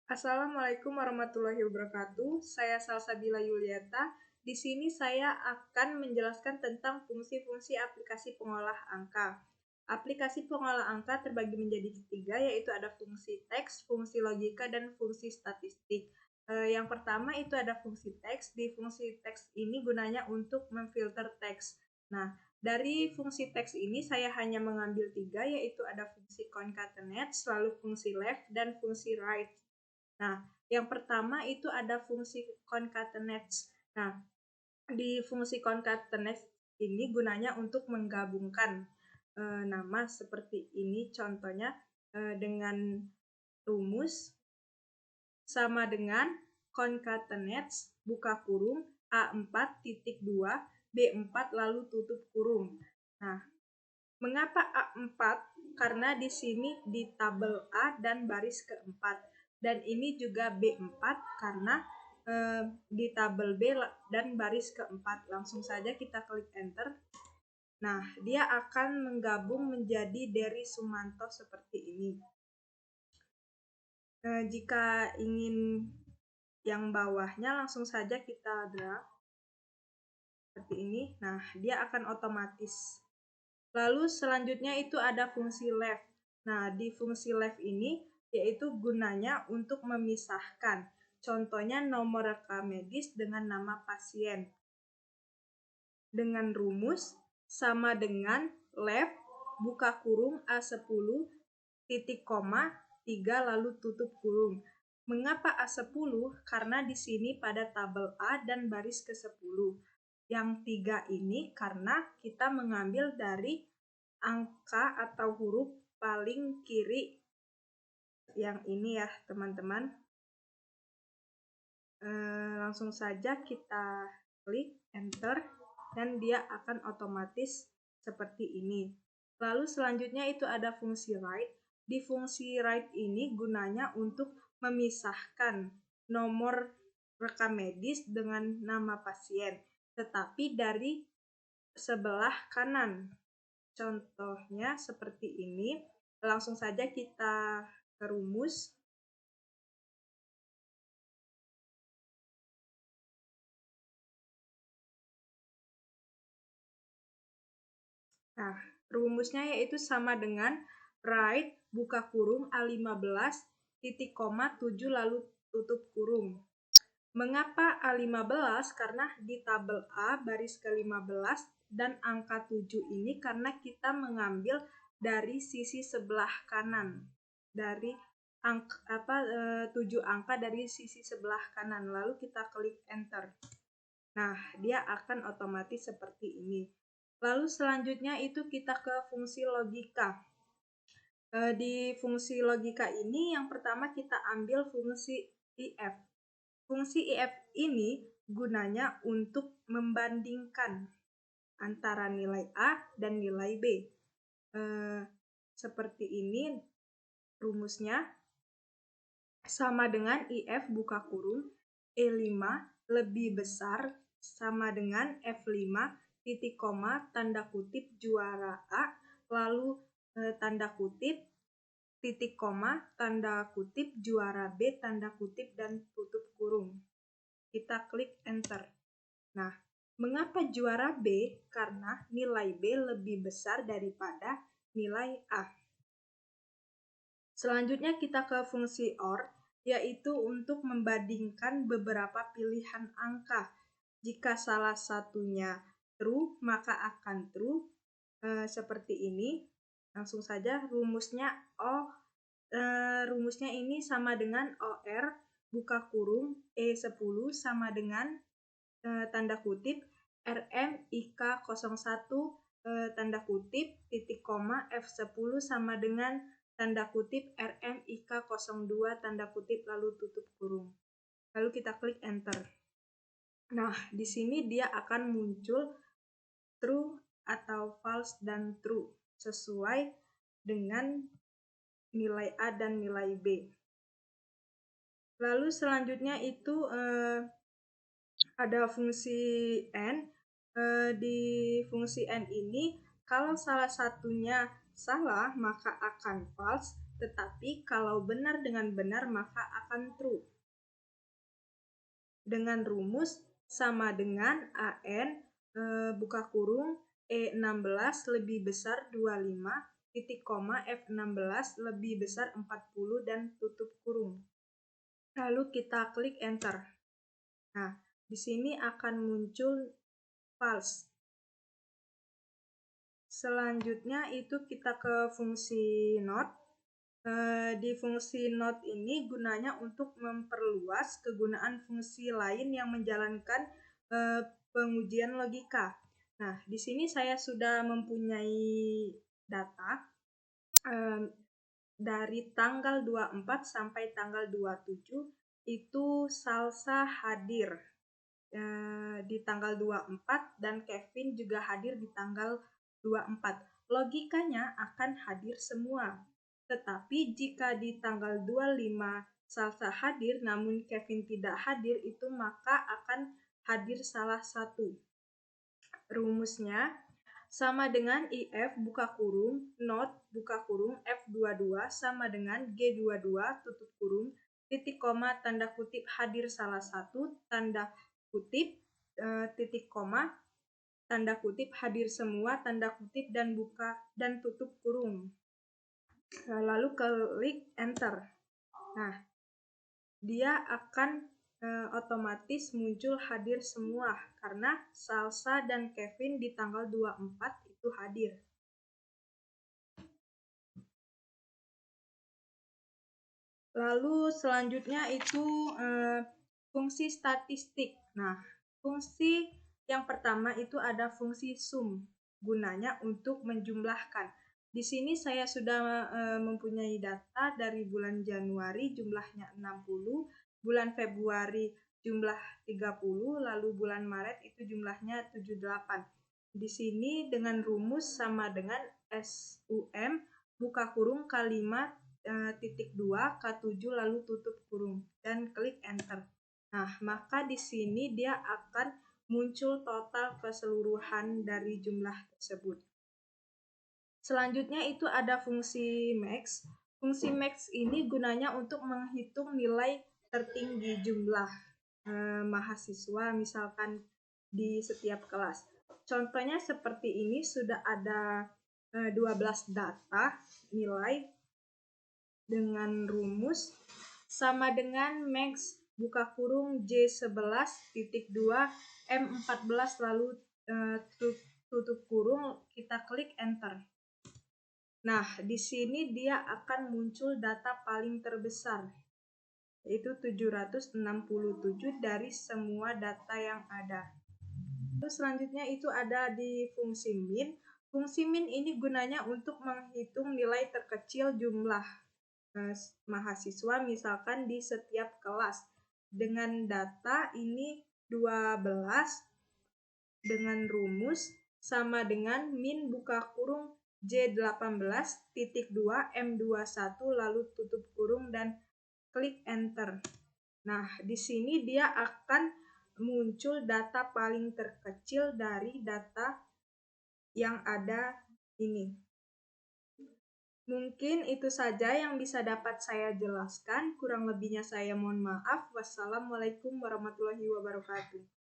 Assalamualaikum warahmatullahi wabarakatuh. Saya Salsabila Yuliata. Di sini saya akan menjelaskan tentang fungsi-fungsi aplikasi pengolah angka. Aplikasi pengolah angka terbagi menjadi tiga, yaitu ada fungsi teks, fungsi logika, dan fungsi statistik. Yang pertama itu ada fungsi teks. Di fungsi teks ini gunanya untuk memfilter teks. Nah, dari fungsi teks ini saya hanya mengambil tiga, yaitu ada fungsi concatenate, lalu fungsi left, dan fungsi right. Nah, yang pertama itu ada fungsi concatenate. Nah, di fungsi concatenate ini gunanya untuk menggabungkan nama seperti ini. Contohnya dengan rumus sama dengan concatenate buka kurung A4.2 B4 lalu tutup kurung. Nah, mengapa A4? Karena di sini di tabel A dan baris keempat. Dan ini juga B4 karena di tabel B dan baris keempat. Langsung saja kita klik enter. Nah, dia akan menggabung menjadi Dery Sumanto seperti ini. Jika ingin yang bawahnya, langsung saja kita drag seperti ini. Nah, dia akan otomatis. Lalu selanjutnya itu ada fungsi left. Nah, di fungsi left ini yaitu gunanya untuk memisahkan. Contohnya nomor rekam medis dengan nama pasien. Dengan rumus sama dengan left buka kurung A10 titik koma 3 lalu tutup kurung. Mengapa A10? Karena di sini pada tabel A dan baris ke-10. Yang 3 ini karena kita mengambil dari angka atau huruf paling kiri yang ini ya teman-teman. Langsung saja kita klik enter dan dia akan otomatis seperti ini. Lalu selanjutnya itu ada fungsi right. Di fungsi right ini gunanya untuk memisahkan nomor rekam medis dengan nama pasien, tetapi dari sebelah kanan. Contohnya seperti ini. Langsung saja kita ke rumus. Nah, rumusnya yaitu sama dengan right buka kurung A15 titik koma 7 lalu tutup kurung. Mengapa A15? Karena di tabel A baris ke-15 dan angka 7 ini karena kita mengambil dari sisi sebelah kanan. Dari 7 angka dari sisi sebelah kanan. Lalu kita klik enter. Nah, dia akan otomatis seperti ini. Lalu selanjutnya itu kita ke fungsi logika. Di fungsi logika ini yang pertama kita ambil fungsi if. Fungsi if ini gunanya untuk membandingkan antara nilai A dan nilai B. Seperti ini rumusnya sama dengan if buka kurung E5 lebih besar sama dengan F5 titik koma tanda kutip juara A lalu tanda kutip titik koma tanda kutip juara B tanda kutip dan tutup kurung. Kita klik enter. Nah, mengapa juara B? Karena nilai B lebih besar daripada nilai A. Selanjutnya kita ke fungsi OR, yaitu untuk membandingkan beberapa pilihan angka. Jika salah satunya true, maka akan true. Seperti ini. Langsung saja rumusnya ini sama dengan OR buka kurung E10 sama dengan tanda kutip RM IK 01 tanda kutip titik koma F10 sama dengan tanda kutip RM IK 02 tanda kutip lalu tutup kurung. Lalu kita klik enter. Nah, di sini dia akan muncul true atau false dan true sesuai dengan nilai A dan nilai B. Lalu selanjutnya itu ada fungsi N. Di fungsi N ini kalau salah satunya salah maka akan false, tetapi kalau benar dengan benar maka akan true. Dengan rumus sama dengan AN buka kurung E16 lebih besar 25, titik koma F16 lebih besar 40 dan tutup kurung. Lalu kita klik enter. Nah, di sini akan muncul false. Selanjutnya itu kita ke fungsi not. Di fungsi not ini gunanya untuk memperluas kegunaan fungsi lain yang menjalankan pengujian logika. Nah, di sini saya sudah mempunyai data dari tanggal 24 sampai tanggal 27 itu Salsa hadir di tanggal 24 dan Kevin juga hadir di tanggal 24. Logikanya akan hadir semua. Tetapi jika di tanggal 25 Salsa hadir namun Kevin tidak hadir, itu maka akan hadir salah satu. Rumusnya sama dengan IF buka kurung not buka kurung F22 sama dengan G22 tutup kurung titik koma tanda kutip hadir salah satu tanda kutip titik koma tanda kutip hadir semua tanda kutip dan buka dan tutup kurung. Lalu klik enter. Nah, dia akan otomatis muncul hadir semua karena Salsa dan Kevin di tanggal 24 itu hadir. Lalu selanjutnya itu fungsi statistik. Nah, fungsi yang pertama itu ada fungsi sum, gunanya untuk menjumlahkan. Di sini saya sudah mempunyai data dari bulan Januari jumlahnya 60, bulan Februari jumlah 30, lalu bulan Maret itu jumlahnya 78. Di sini dengan rumus sama dengan SUM buka kurung kalimat titik 2 K7 lalu tutup kurung dan klik enter. Nah, maka di sini dia akan muncul total keseluruhan dari jumlah tersebut. Selanjutnya itu ada fungsi max. Fungsi max ini gunanya untuk menghitung nilai tertinggi jumlah mahasiswa misalkan di setiap kelas. Contohnya seperti ini sudah ada 12 data nilai dengan rumus sama dengan max buka kurung J11 titik 2 M14 lalu tutup kurung, kita klik enter. Nah, di sini dia akan muncul data paling terbesar, yaitu 767 dari semua data yang ada. Terus selanjutnya itu ada di fungsi min. Fungsi min ini gunanya untuk menghitung nilai terkecil jumlah mahasiswa misalkan di setiap kelas. Dengan data ini 12 dengan rumus sama dengan min buka kurung J18 titik 2 M21 lalu tutup kurung dan klik enter. Nah, di sini dia akan muncul data paling terkecil dari data yang ada ini. Mungkin itu saja yang bisa dapat saya jelaskan. Kurang lebihnya saya mohon maaf. Wassalamualaikum warahmatullahi wabarakatuh.